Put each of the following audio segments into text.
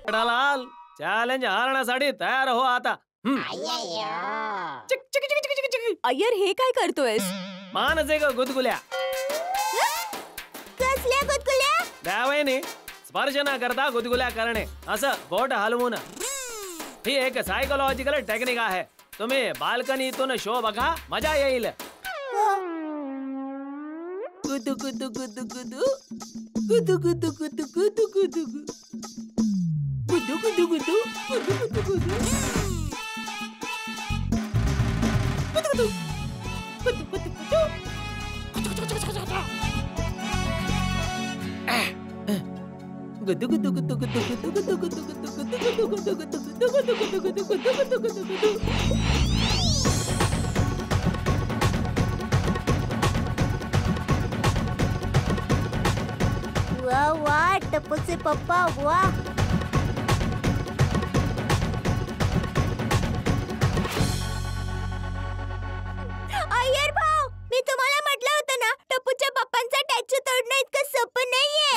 Jethalal challenge हारण्यासाठी तयार हो आता. अय्यर हे काय करतोयस? मानसिक गुदगुल्या. कसल्या गुदगुल्या? त्यावेळी स्पर्श न करता गुदगुल्या करणे, असं बोट हलवून. ही एक सायकोलॉजिकल टेक्निक आहे. तुम्ही बाल्कनीतून शो बघा, मजा येईल. गुदु गुदु गुदु गुदु गुदु गुदु गुदु गुदु गुदु गुदु गुदु गुदु गुदु गुदु वाह वाह टप्पूचे पप्पा वाह. अय्यर भाऊ, मी तुम्हाला म्हटलं होतं ना, टप्पूच्या पप्पांचा टॅटू तोडणं इतकं सोपं नाहीये.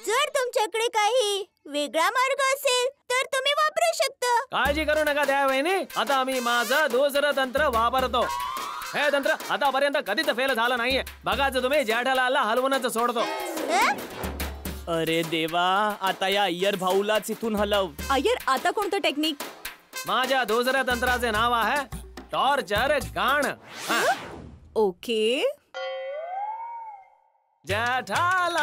जर तुमच्याकडे काही वेगळा मार्ग असेल तर तुम्ही वापरू शकता. काळजी करू नका त्यावेळी. आता आम्ही माझं दुसरं तंत्र वापरतो. हे तंत्र आतापर्यंत कधीच फेल झालं नाहीये. बघाच तुम्ही जेठालालला हलवूनच सोडतो. अरे देवा, आता या अय्यर भाऊलाच इथून हलव. अय्यर, आता कोणतं टेक्निक? माझ्या दुसऱ्या तंत्राचे नाव आहे टॉर्चर गाण. ओके. जेठालाल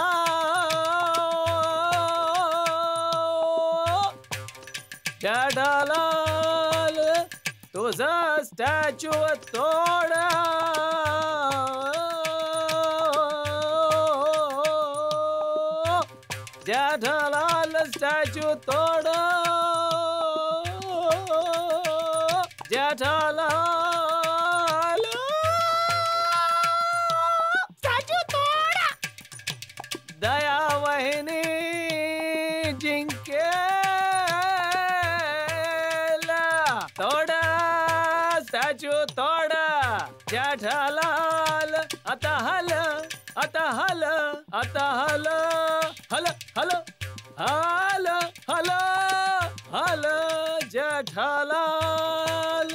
जेठालाल तुझा स्टॅच्यू तोड. जेठालाल स्टॅच्यू तोड. जेठालाल स्टॅच्यू तोड. दया वहिनी जिंकेल. तोड स्टॅच्यू तोड. जेठालाल आता हल, आता हल, आता हल, हल हल हल हल हल. जेठालाल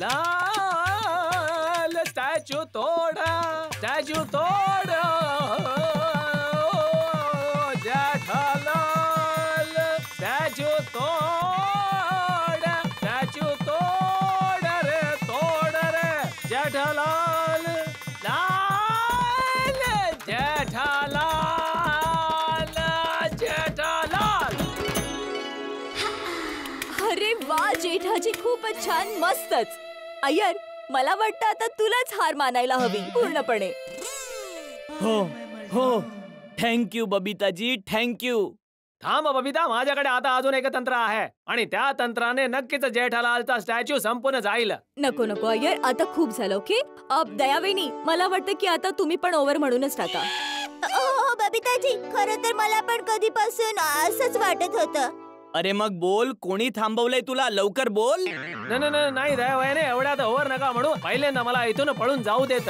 लाल स्टॅच्यू तोड, स्टॅच्यू तोड. जेठालाल स्टॅच्यू तोड, स्टॅच्यू तोड रे, तोड रे. जेठालाल लाल, जेठालाल, जेठालाल. अरे वा जेठाजी, खूपच छान, मस्तच. अय्यर, मला वाटतं आता तुलाच हार मानायला हवी पूर्णपणे. हो हो, थँक्यू बबिताजी, थँक्यू. थांब बबिता, माझ्याकडे आता अजून एक तंत्र आहे आणि त्या तंत्राने नक्कीच जेठालालचा स्टॅच्यू संपून जाईल. नको नको अय्यर, आता खूप झालं. ओके. दयावेनी, मला वाटतं की आता तुम्ही पण ओव्हर म्हणूनच टाका. हो बबिताजी, खरं तर मला पण कधीपासून असंच वाटत होतं. अरे मग बोल, कोणी थांबवलंय तुला? लवकर बोल. नाही दयावयाने, एवढ्यात ओव्हर नका म्हणू. पहिल्यांदा मला इथून पळून जाऊ देत,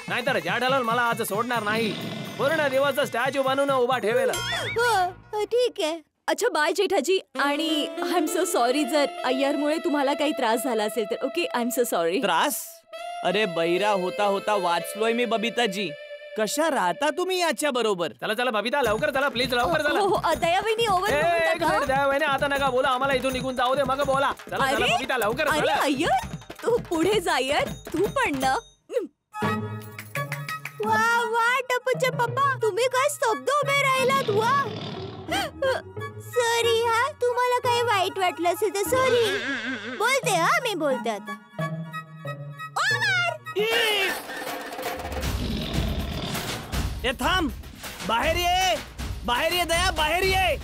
नाहीतर जेठालाल मला आज सोडणार नाही. पूर्ण दिवस स्टॅच्यू बनवून उभा ठेवेल. हो ठीक आहे. अच्छा बाय जेठाजी. आणि आय एम सो सॉरी जर अय्यरमुळे तुम्हाला काही त्रास झाला असेल तर. Okay, I am so sorry. त्रास? अरे बैरा होता होता वाचलोय मी बबिताजी. कशा राहता तुम्ही याच्या बरोबर? चला चला बबिता, लवकर चला प्लीज, लवकर चला. हो दयावेनी, ओव्हर एक मिनिट दयावयाने, आता नका बोला. आम्हाला इथून निघून जाऊ दे, मग बोला. चला चला बबिता, लवकर अरे चला. अय्यर, तू पुढे जा. अय्यर, तू पण ना. वा वा टप्पूचे पप्पा, तुम्ही काय स्तब्ध उभे राहिलात. वा सॉरी हा, तुम्हाला काही वाईट वाटलं असेल तर सॉरी. बोलते हा, मी बोलते आता. ए थांब, बाहेर ये, बाहेर ये दया, बाहेर ये.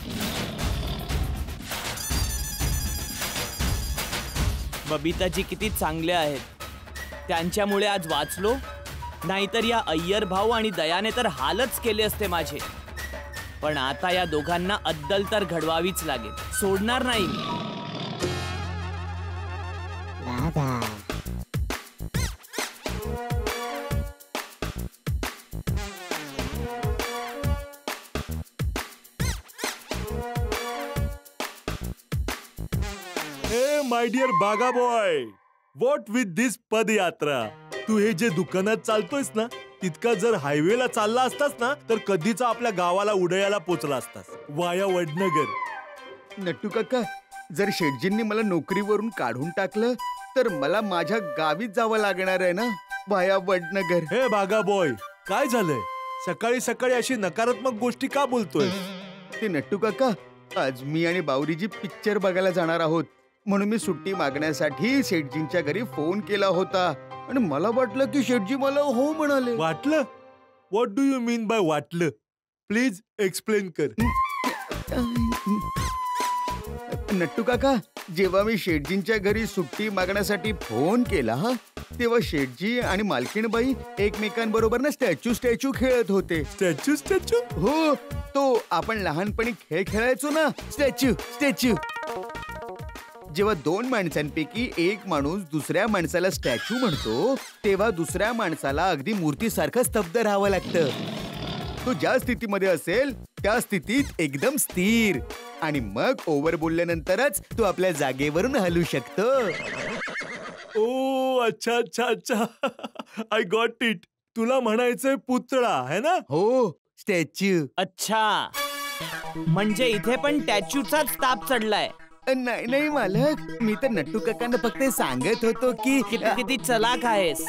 बबिताजी किती चांगले आहेत, त्यांच्यामुळे आज वाचलो. नाहीतर या अय्यर भाऊ आणि दयाने तर हालच केले असते माझे. पण आता या दोघांना अद्दल तर घडवावीच लागेल, सोडणार नाही. ए माय डिअर बागा बॉय, व्हॉट विथ दिस पदयात्रा? तू हे जे दुकानात चालतोयस ना, तितका जर हायवेला चालला असतास ना, तर कधीच आपल्या गावाला उदयाला पोचला असतास, वाया वडनगर. नट्टू काका, जर शेटजींनी मला नोकरीवरून काढून टाकलं तर मला माझ्या गावीच जावं लागणार आहे ना, वाया वडनगर. हे बागा बॉय, काय झालंय? सकाळी सकाळी अशी नकारात्मक गोष्टी का बोलतोय? ते नट्टू काका, आज मी आणि बावरीजी पिक्चर बघायला जाणार आहोत, म्हणून मी सुट्टी मागण्यासाठी शेटजींच्या घरी फोन केला होता आणि मला वाटलं की शेटजी मला हो म्हणाले. वाटलं? What do you mean by वाटलं? प्लीज एक्सप्लेन कर. नट्टू काका, जेव्हा मी शेटजींच्या घरी सुट्टी मागण्यासाठी फोन केला तेव्हा शेटजी आणि मालकीणबाई एकमेकांबरोबर ना स्टॅच्यू खेळत होते. स्टॅच्यू? हो, तो आपण लहानपणी खेळ खेळायचो ना, स्टॅच्यू. जेव्हा दोन माणसांपैकी एक माणूस दुसऱ्या माणसाला स्टॅच्यू म्हणतो तेव्हा दुसऱ्या माणसाला अगदी मूर्तीसारखं स्तब्ध राहावं लागतं. तो ज्या स्थितीमध्ये असेल त्या स्थितीत एकदम स्थिर, आणि मग ओव्हर बोलल्यानंतरच तो आपल्या जागेवरून हलू शकतो. ओ अच्छा. I got it. तुला म्हणायचंय पुतळा है ना? हो, स्टॅच्यू. अच्छा, म्हणजे इथे पण स्टॅच्यूचाच ताप चढलाय. नाही मालक, मी तर नट्टू काकांना फक्त सांगत होतो की किती चलाक आहेस.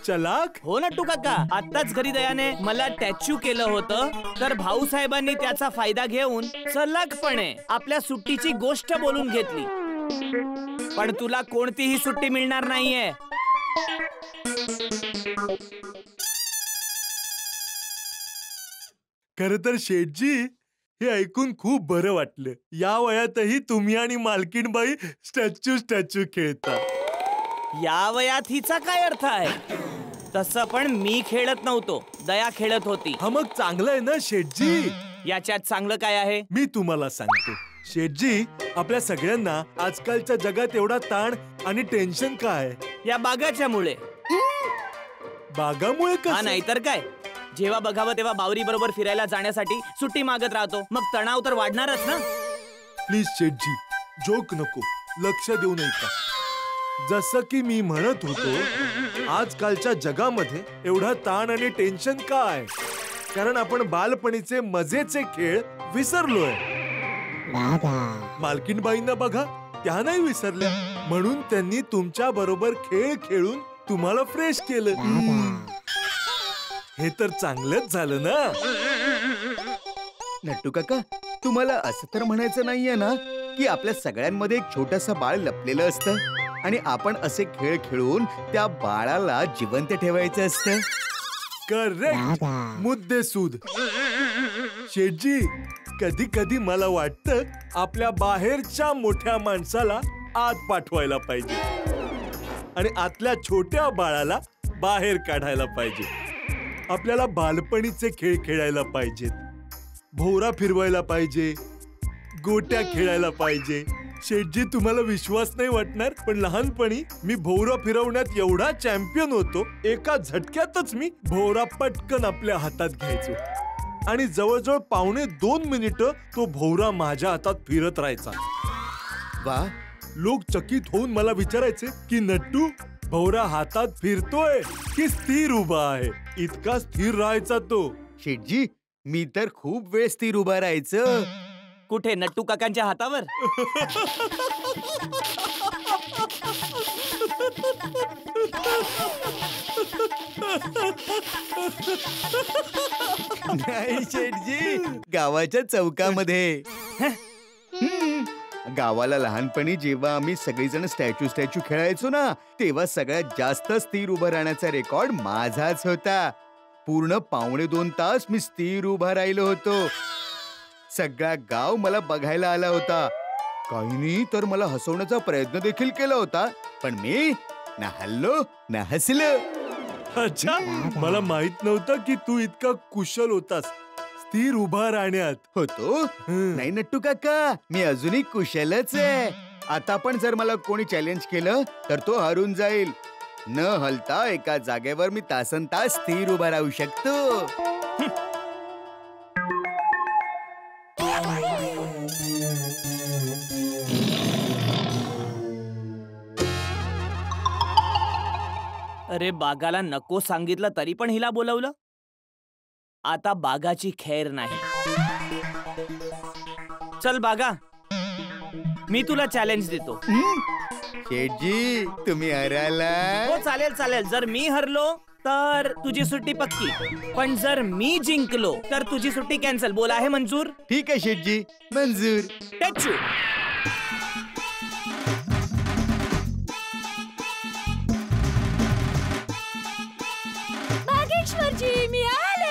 चलाक? हो नट्टू काका, आत्ताच घरी दयाने मला स्टॅच्यू केलं होतं, तर भाऊसाहेबांनी त्याचा फायदा घेऊन चलाकपणे आपल्या सुट्टीची गोष्ट बोलून घेतली. पण तुला कोणतीही सुट्टी मिळणार नाहीये. खर तर शेठजी, हे ऐकून खूप बरं वाटलं. या वयातही तुम्ही आणि मालकीणबाई स्टॅच्यू खेळता. या वयात हिचा काय अर्थ आहे? तसं पण मी खेळत नव्हतो, दया खेळत होती. हा मग चांगलं आहे ना शेठजी. याच्यात चांगलं काय आहे? मी तुम्हाला सांगतो शेठजी, आपल्या सगळ्यांना आजकालच्या जगात एवढा ताण आणि टेन्शन काय? या बागाच्या मुळे. बागामुळे हा, कसं? नाहीतर काय. जेव्हा बघावं तेव्हा बावरी बरोबर फिरायला जाण्यासाठी सुट्टी मागत राहतो, मग तणाव तर वाढणारच ना. प्लीज शेठजी, जोक नको, लक्ष देऊ नये का? जसं की मी म्हणत होतो, आजकालच्या जगामध्ये एवढा ताण आणि टेन्शन काय? कारण आपण बालपणीचे मजेचे खेळ विसरलोय. मालकीणबाईंना बघा, त्या नाही विसरल्या, म्हणून त्यांनी तुमच्या बरोबर खेळ खेळून तुम्हाला फ्रेश केलं. हे तर चांगलंच झालं ना. नट्टू काका, तुम्हाला असं तर म्हणायचं नाहीये ना की आपल्या सगळ्यांमध्ये एक छोटंसं बाळ लपलेलं असतं आणि आपण असे खेळ खेळून त्या बाळाला जिवंत ठेवायचं असतं? करेक्ट, मुद्देसूद. शेठजी, कधी कधी मला वाटतं आपल्या बाहेरच्या मोठ्या माणसाला आत पाठवायला पाहिजे आणि आतल्या छोट्या बाळाला बाहेर काढायला पाहिजे. आपल्याला बालपणीचे खेळ खेळायला पाहिजेत, भोवरा फिरवायला पाहिजे, गोट्या खेळायला पाहिजे. शेठजी, तुम्हाला विश्वास नाही वाटणार, पण लहानपणी मी भोवरा फिरवण्यात एवढा चॅम्पियन होतो, एका झटक्यातच मी भोवरा पटकन आपल्या हातात घ्यायचो आणि जवळजवळ 1.25 मिनिटं तो भोवरा माझ्या हातात फिरत राहायचा. वा, लोक चकित होऊन मला विचारायचे की नट्टू, भोवरा हातात फिरतोय की स्थिर उभा आहे? इतका स्थिर राहायचा तो. शेठजी, मी तर खूप वेळ स्थिर उभा राहायचं. कुठे, नट्टू काकांच्या हातावर? नाही शेठजी, गावाच्या चौकामध्ये. गावाला लहानपणी जेव्हा आम्ही सगळेजण स्टॅच्यू खेळायचो ना, तेव्हा सगळ्यात जास्त स्थिर उभं राहण्याचा रेकॉर्ड माझाच होता. पूर्ण 2.25 तास मी स्थिर उभा राहिलो होतो. सगळा गाव मला बघायला आला होता. काहींनी तर मला हसवण्याचा प्रयत्न देखील केला होता, पण मी ना हल्लो ना हसलो. अच्छा, मला माहित नव्हतं की तू इतका कुशल होतास स्थिर उभा राहण्यात. होतो? नाही नट्टू काका, मी अजूनही कुशलच आहे. आता पण जर मला कोणी चॅलेंज केलं तर तो हारून जाईल. न हलता एका जागेवर मी तासनतास स्थिर उभा राहू शकतो. अरे बागाला नको सांगितलं तरी पण हिला बोलवलं. आता बागाची खैर नाही. चल बागा, मी तुला चॅलेंज देतो. शेठजी तुम्ही हराला. हो चालेल चालेल. जर मी हरलो तर तुझी सुट्टी पक्की, पण जर मी जिंकलो तर तुझी सुट्टी कॅन्सल. बोल, आहे मंजूर? ठीक आहे शेठजी, मंजूर. टॅचू. बागेश्वरजी मी आले.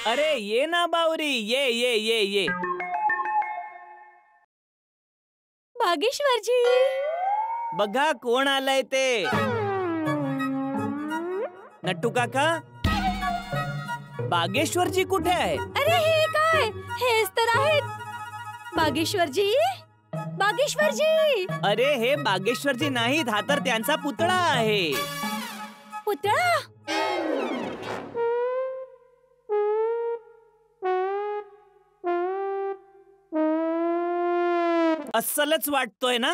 अरे ये ना बावरी, ये ये ये ये. बागेश्वरजी बघा कोण आलंय ते. नट्टू काका, बागेश्वरजी कुठे आहे? अरे हे काय, हेच तर आहेत बागेश्वरजी. बागेश्वरजी अरे हे बागेश्वरजी नाहीत, हा तर त्यांचा पुतळा आहे. पुतळा. अस्सलच वाटतोय ना?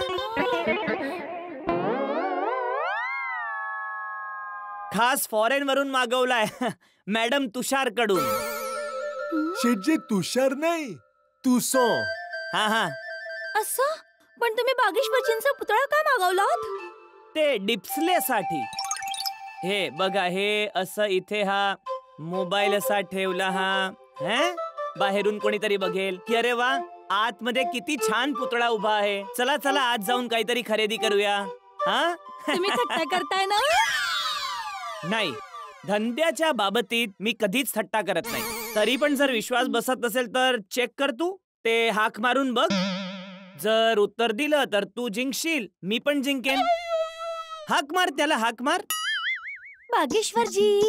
खास फॉरेन वरून मागवलाय मॅडम तुषार कडून. शेठजी तुषार नाही, तुसो. हा हा, असं? पण तुम्ही बागेश्वरजींचा पुतळा का मागवलात? ते डिप्सलेसाठी. हे बघा, हे असं इथे हा मोबाईल असा ठेवला. हा बाहेरून कोणीतरी बघेल की अरे वा, आतमध्ये किती छान पुतळा उभा आहे. चला चला आत जाऊन काहीतरी खरेदी करूया. हा तुम्ही थट्टा करताय ना? नाही, धंद्याच्या बाबतीत मी कधीच थट्टा करत नाही. तरी पण जर विश्वास बसत नसेल तर चेक कर तू. ते हाक मारून बघ. जर उत्तर दिलं तर तू जिंकशील, मी पण जिंकेन. हाक मार त्याला, हाक मार. बागेश्वरजी,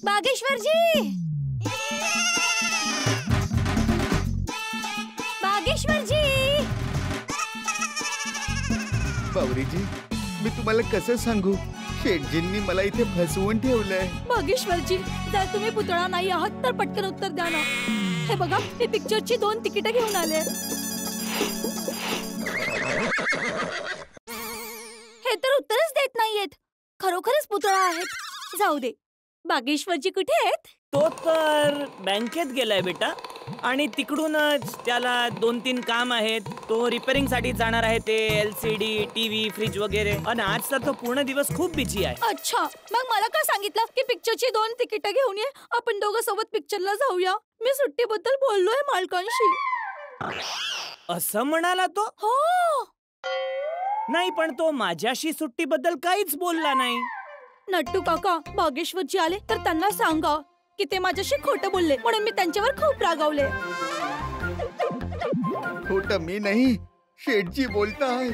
बागेश्वरजी, बागेश्वरजी. बावरीजी, मी तुम्हाला कसं सांगू, शेठजींनी मला इथे फसवून ठेवलंय. बागेश्वरजी, जर तुम्ही पुतळा नाही आहात तर पटकन उत्तर द्या ना. हे बघा, मी पिक्चरची 2 तिकीट घेऊन आले. हे तर उत्तरच देत नाहीयेत. खरोखरच पुतळा आहेत. जाऊ दे. बागेश्वरजी कुठे आहेत? तो तर बँकेत गेलाय बेटा, आणि तिकडूनच त्याला 2-3 काम आहेत. तो रिपेअरिंग साठी जाणार आहे. ते LCD, TV, फ्रीज वगैरे. आणि आज तर तो पूर्ण दिवस खूप बिझी आहे. अच्छा, मग मला का सांगितलं की पिक्चरची 2 तिकीट घेऊन ये, आपण दोघं सोबत पिक्चरला जाऊया. मी सुट्टीबद्दल बोललोय मालकांशी. असं म्हणाला तो? हो. नाही, पण तो माझ्याशी सुट्टीबद्दल काहीच बोलला नाही. नट्टू काका, बागेश्वरजी आले तर त्यांना सांगा की ते माझ्याशी खोटं बोलले, म्हणून मी त्यांच्यावर खूप रागावले. खोटं मी नाही, शेठजी बोलतायत.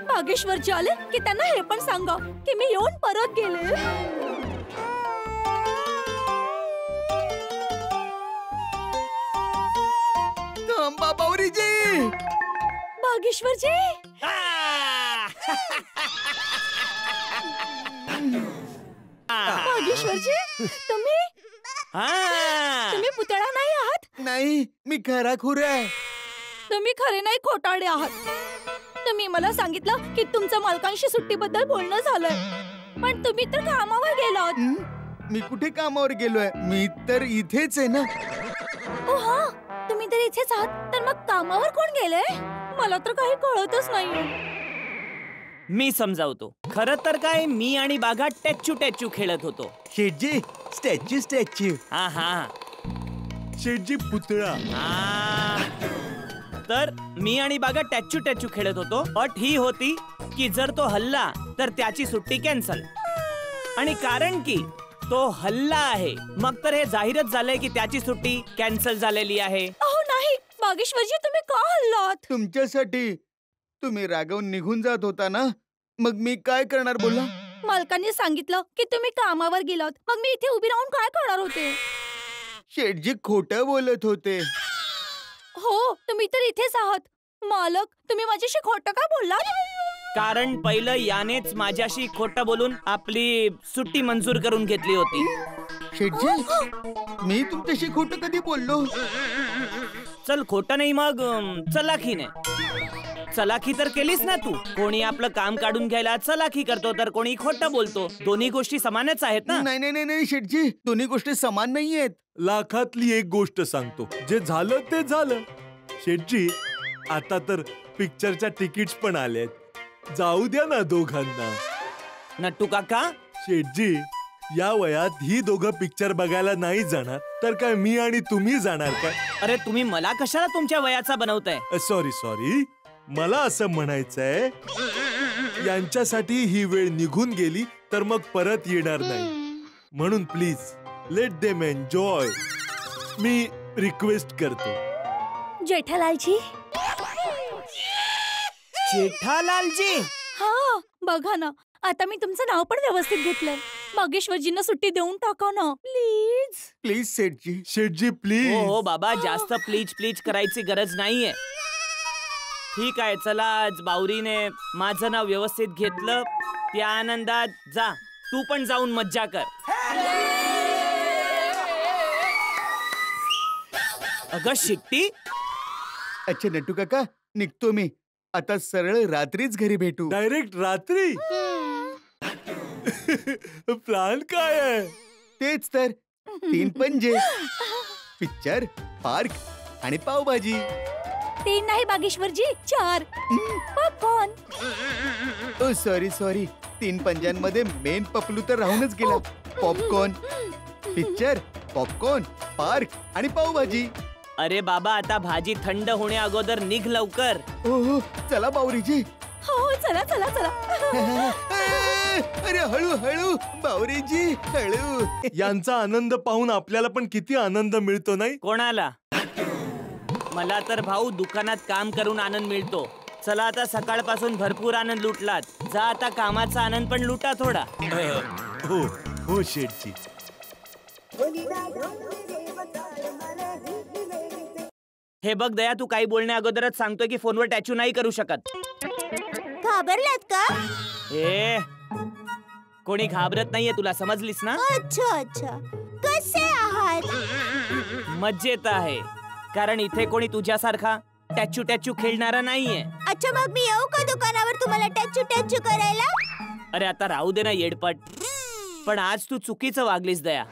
बागेश्वरजी आले की त्यांना हे पण सांगा की मी येऊन परत गेले. थांबा बावरीजी. बागेश्वरजी, बागेश्वरजी, तुम्ही पुतळा नाही आहात. नाही, मी खराखुरा आहे. तुम्ही खरे नाही, खोटारडे आहात. तुम्ही मला सांगितलं की तुमच्या मालकांशी सुट्टीबद्दल बोलणं झालंय, पण तुम्ही तर कामावर गेलात. मी कुठे कामावर गेलोय? मी तर इथेच आहे ना. ओ हा, तुम्ही तर इथेच आहात, तर मग कामावर कोण गेलंय? मला तर काही कळतच नाहीये. मी समजावतो. खरं तर काय, मी आणि बागा टॅचू खेळत होतो. शेठजी, स्टॅच्यू स्टॅच्यू. हा हा. शेठजी पुतळा. तर मी आणि बागा टॅचू खेळत होतो. अट ही होती की जर तो हल्ला तर त्याची सुट्टी कॅन्सल. आणि कारण की तो हल्ला आहे, मग तर हे जाहीरच झालंय की त्याची सुट्टी कॅन्सल झालेली आहे. अहो नाही, बागेश्वरजी, तुम्ही का हल्लात? तुमच्यासाठी. तुम्ही रागावून निघून जात होता ना, मग मी काय करणार बोला? मालकांनी सांगितलं की तुम्ही कामावर गेलात, मग मी इथे उभी राहून काय करणार होते? शेठजी खोटं बोलत होते. हो, तुम्ही तर इथेच आहात. मालक, तुम्ही माझ्याशी खोटं का बोललात? कारण पहिलं यानेच माझ्याशी खोटं बोलून आपली सुट्टी मंजूर करून घेतली होती. शेठजी, मी तुमच्याशी खोटं कधी बोललो? चल खोटं नाही, मग चलाखीने. चलाखी तर केलीस ना तू. कोणी आपलं काम काढून घ्यायला चलाखी करतो तर कोणी खोटं बोलतो. दोन्ही गोष्टी समानच आहेत ना. नाही नाही नाही नाही शेठजी, दोन्ही गोष्टी समान नाहीयेत. लाखातली एक गोष्ट सांगतो, जे झालं ते झालं. शेठजी, आता तर पिक्चरच्या तिकीट्स पण आलेत. जाऊ द्या ना दोघांना. नट्टू काका, शेठजी, या वयात ही दोघं पिक्चर बघायला नाही जाणार तर काय मी आणि तुम्ही जाणार काय? अरे तुम्ही मला कशाला तुमच्या वयाचा बनवताय? सॉरी, मला असं म्हणायचंय, यांच्यासाठी ही वेळ निघून गेली तर मग परत येणार नाही. म्हणून please let them enjoy. Me request करतो. जेठालालजी. जेठालालजी, हा बघा ना, आता मी तुमचं नाव पण व्यवस्थित घेतलंय. बागेश्वरजींना सुट्टी देऊन टाका ना please. Please Shethji. Shethji please. हो बाबा, जास्त प्लीज प्लीज करायची गरज नाहीये. ठीक आहे, चला आज बावरीने माझं नाव व्यवस्थित घेतलं, त्या आनंदात जा तू पण जाऊन मज्जा कर. अगं शिट्टी. अच्छा नट्टू काका, निघतो मी आता. सरळ रात्रीच घरी भेटू. डायरेक्ट रात्री? प्लॅन काय आहे? तेच तर, 3 पंजे, पिक्चर, पार्क आणि पावभाजी. 3 नाही बागेश्वरजी, 4. पॉपकॉर्न. ओ सॉरी, 3 पंजांमध्ये मेन पपलू तर राहूनच गेला. पॉपकॉर्न, पिक्चर, पॉपकॉर्न, पार्क आणि पावभाजी. अरे बाबा, आता भाजी थंड होण्या अगोदर निघ लवकर. हो चला बावरीजी. हो चला चला चला. अरे हळू हळू बावरीजी, हळू. यांचा आनंद पाहून आपल्याला पण किती आनंद मिळतो नाही? कोणाला? मला तर भाऊ दुकानात काम करून आनंद मिळतो. चला आता सकाळपासून भरपूर आनंद लुटलात, जा आता कामाचा आनंद पण लुटा थोडा. हो शेठजी. हे बघ दया, तू काही बोलण्या अगोदरच सांगतोय की फोनवर टॅचू नाही करू शकत. घाबरलात का? हे कोणी घाबरत नाहीये, तुला समजलीस ना? अच्छा. कसे आहात? मज्जेत आहे, कारण इथे कोणी तुझ्यासारखा टॅचू खेळणारा नाहीये. अच्छा, मग मी येऊ का दुकानावर तुम्हाला टॅचू करायला? अरे आता राहू दे ना येडपट. पण आज तू चुकीचं वागलीस दया.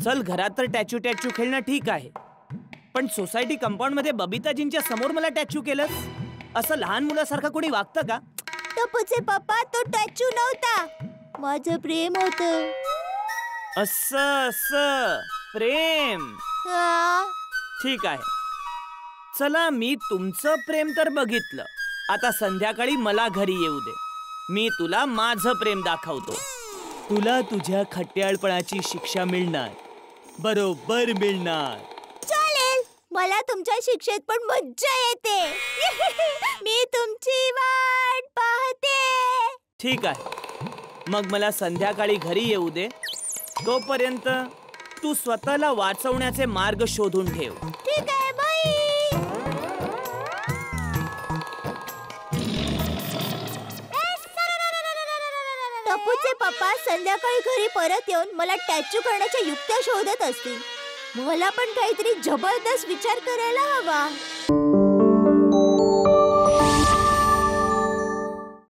चल घरात तर टॅचू खेळणं ठीक आहे, पण सोसायटी कंपाऊंड मध्ये बबिताजींच्या समोर मला टॅचू केलंस. असं लहान मुलासारखं कोणी वागतं का? टप्पूचे पप्पा, तो टॅचू नव्हता, माझं प्रेम होतं. असं प्रेम. हा. ठीक आहे, चला मी तुमचं प्रेम तर बघितलं. आता संध्याकाळी मला घरी येऊ दे, मी तुला माझं प्रेम दाखवतो. तुला तुझ्या खट्याळपणाची शिक्षा मिळणार, बरोबर मिळणार. चालेल, मला तुमच्या शिक्षेत पण मज्जा येते. मी तुमची वाट पाहते. ठीक आहे, मग मला संध्याकाळी घरी येऊ दे. तोपर्यंत तू स्वतःला वाचवण्याचे मार्ग शोधून ठेव. ठीक आहे, बाई. टप्पूचे पप्पा संध्याकाळी घरी परत येऊन मला टॅचू करण्याच्या युक्त्या शोधत असतील. मला पण काहीतरी जबरदस्त विचार करायला हवा.